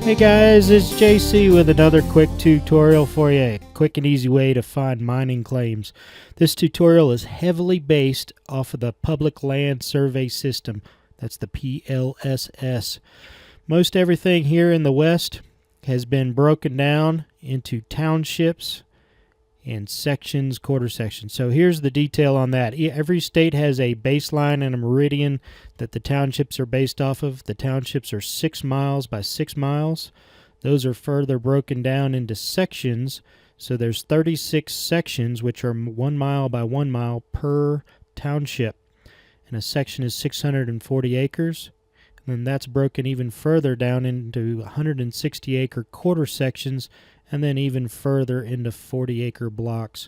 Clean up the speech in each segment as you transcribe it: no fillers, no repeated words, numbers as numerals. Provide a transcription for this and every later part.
Hey guys, it's JC with another quick tutorial for you. A quick and easy way to find mining claims. This tutorial is heavily based off of the Public Land Survey System. That's the PLSS. Most everything here in the West has been broken down into townships and sections, quarter sections. So here's the detail on that. Every state has a baseline and a meridian that the townships are based off of. The townships are 6 miles by 6 miles. Those are further broken down into sections. So there's 36 sections, which are 1 mile by 1 mile per township. And a section is 640 acres. And then that's broken even further down into 160 acre quarter sections, and then even further into 40-acre blocks.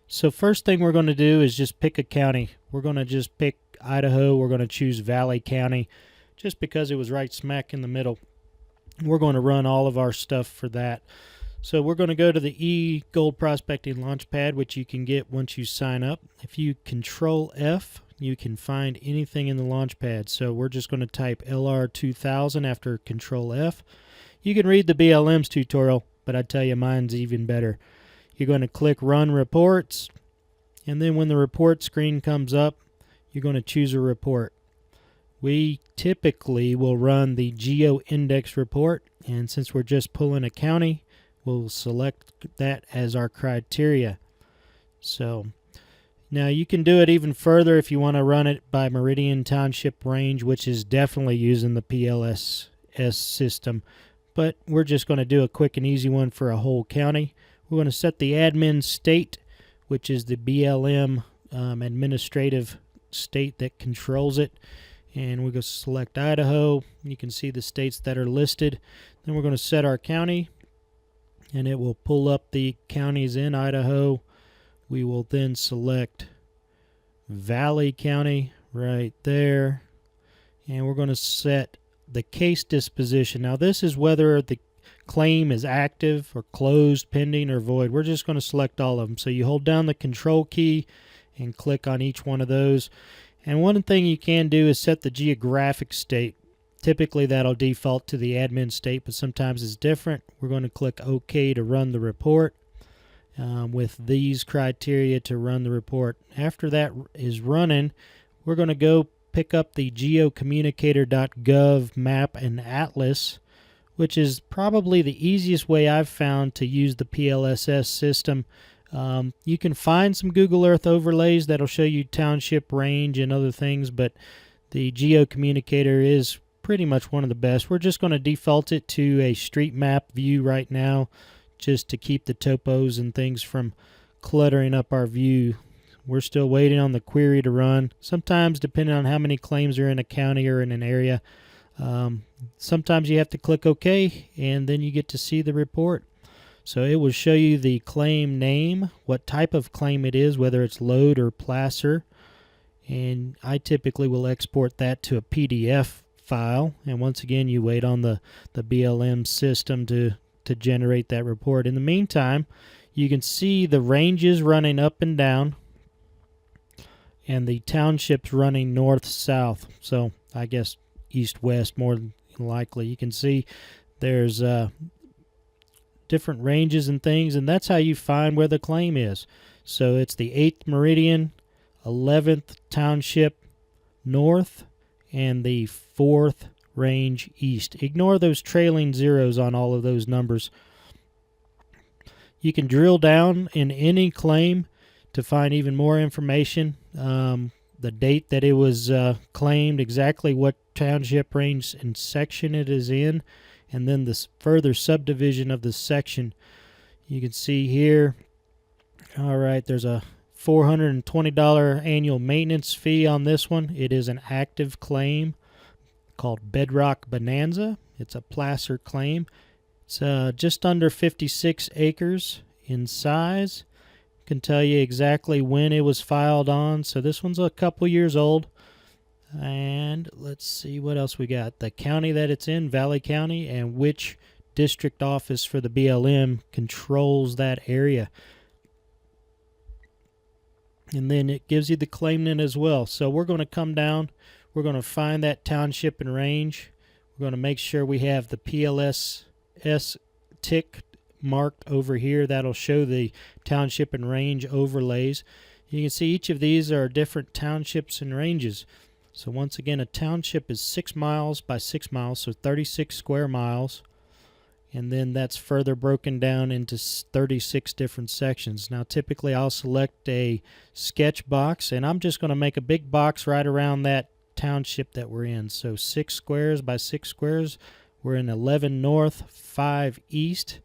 So first thing we're going to do is just pick a county. We're going to just pick Idaho. We're going to choose Valley County just because it was right smack in the middle. We're going to run all of our stuff for that. So we're going to go to the eGold Prospecting Launchpad, which you can get once you sign up. If you Control F, you can find anything in the Launchpad. So we're just going to type LR2000 after Control F. You can read the BLM's tutorial, but I tell you mine's even better. You're going to click Run Reports, and then when the report screen comes up, you're going to choose a report. We typically will run the Geo-Index report, and since we're just pulling a county, we'll select that as our criteria. So now you can do it even further if you want to run it by meridian, township, range, which is definitely using the PLSS system. But we're just going to do a quick and easy one for a whole county. We're going to set the admin state, which is the BLM administrative state that controls it. And we're going to select Idaho. You can see the states that are listed. Then we're going to set our county, and it will pull up the counties in Idaho. We will then select Valley County right there. And we're going to set the case disposition. Now this is whether the claim is active or closed, pending, or void. We're just going to select all of them. So you hold down the control key and click on each one of those. And one thing you can do is set the geographic state. Typically that'll default to the admin state, but sometimes it's different. We're going to click OK to run the report with these criteria to run the report. After that is running, we're going to go pick up the geocommunicator.gov map and atlas, which is probably the easiest way I've found to use the PLSS system. You can find some Google Earth overlays that'll show you township, range, and other things, but the geocommunicator is pretty much one of the best. We're just going to default it to a street map view right now, just to keep the topos and things from cluttering up our view. We're still waiting on the query to run. Sometimes, depending on how many claims are in a county or in an area, sometimes you have to click OK, and then you get to see the report. So it will show you the claim name, what type of claim it is, whether it's load or placer. And I typically will export that to a PDF file. And once again, you wait on the BLM system to generate that report. In the meantime, you can see the ranges running up and down, and the townships running north-south. So I guess east-west more than likely. You can see there's different ranges and things, and that's how you find where the claim is. So it's the 8th meridian, 11th township north, and the 4th range east. Ignore those trailing zeros on all of those numbers. You can drill down in any claim to find even more information, the date that it was claimed, exactly what township, range, and section it is in, and then the further subdivision of the section. You can see here, all right, there's a $420 annual maintenance fee on this one. It is an active claim called Bedrock Bonanza. It's a placer claim. It's just under 56 acres in size. Can tell you exactly when it was filed on. So this one's a couple years old. And let's see what else we got. The county that it's in, Valley County, and which district office for the BLM controls that area. And then it gives you the claimant as well. So we're going to come down. We're going to find that township and range. We're going to make sure we have the PLSS tick marked over here. That'll show the township and range overlays. You can see each of these are different townships and ranges. So once again, a township is 6 miles by 6 miles, so 36 square miles. And then that's further broken down into 36 different sections. Now typically I'll select a sketch box, and I'm just going to make a big box right around that township that we're in. So 6 squares by 6 squares. We're in 11 north, 5 east.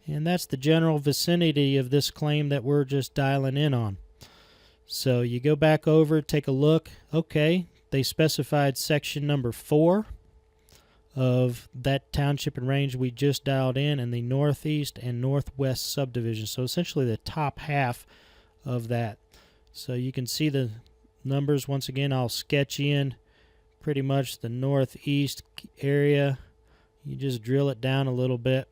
And that's the general vicinity of this claim that we're just dialing in on. So you go back over, take a look. Okay, they specified section number 4 of that township and range we just dialed in the northeast and northwest subdivision. So essentially the top half of that. So you can see the numbers. Once again, I'll sketch in pretty much the northeast area. You just drill it down a little bit.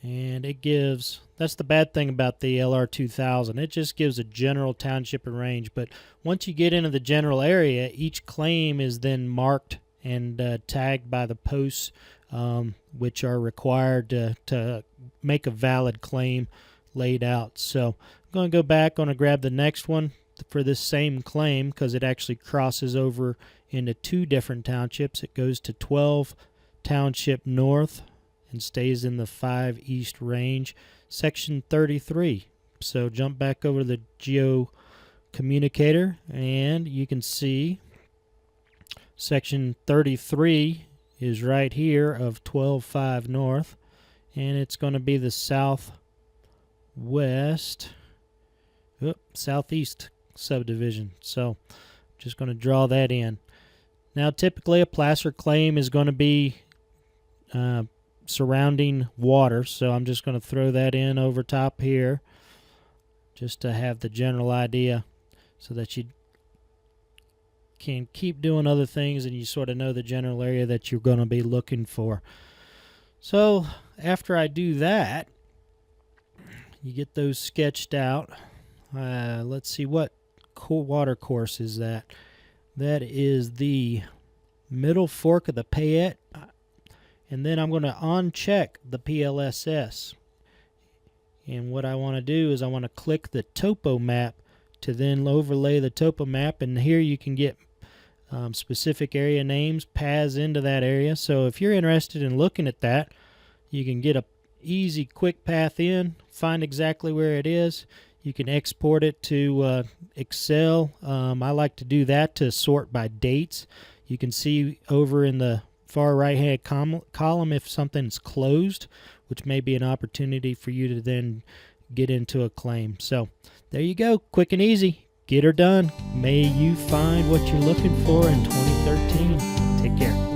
And it gives, that's the bad thing about the LR2000. It just gives a general township and range. But once you get into the general area, each claim is then marked and tagged by the posts which are required to make a valid claim laid out. So I'm going to go back, going to grab the next one for this same claim because it actually crosses over into 2 different townships. It goes to 12 Township North and stays in the 5 East range, section 33. So jump back over to the geo communicator and you can see section 33 is right here of 12.5 North, and it's going to be the southeast subdivision. So just going to draw that in. Now typically a placer claim is going to be surrounding water, so I'm just going to throw that in over top here just to have the general idea so that you can keep doing other things and you sort of know the general area that you're going to be looking for. So after I do that, you get those sketched out. Let's see, what water course is that? That is the middle fork of the Payette. And then I'm going to uncheck the PLSS. And what I want to do is I want to click the topo map to then overlay the topo map. And here you can get specific area names, paths into that area. So if you're interested in looking at that, you can get a easy, quick path in, find exactly where it is. You can export it to Excel. I like to do that to sort by dates. You can see over in the far right hand column if something's closed, which may be an opportunity for you to then get into a claim. So there you go, quick and easy. Get her done. May you find what you're looking for in 2013. Take care.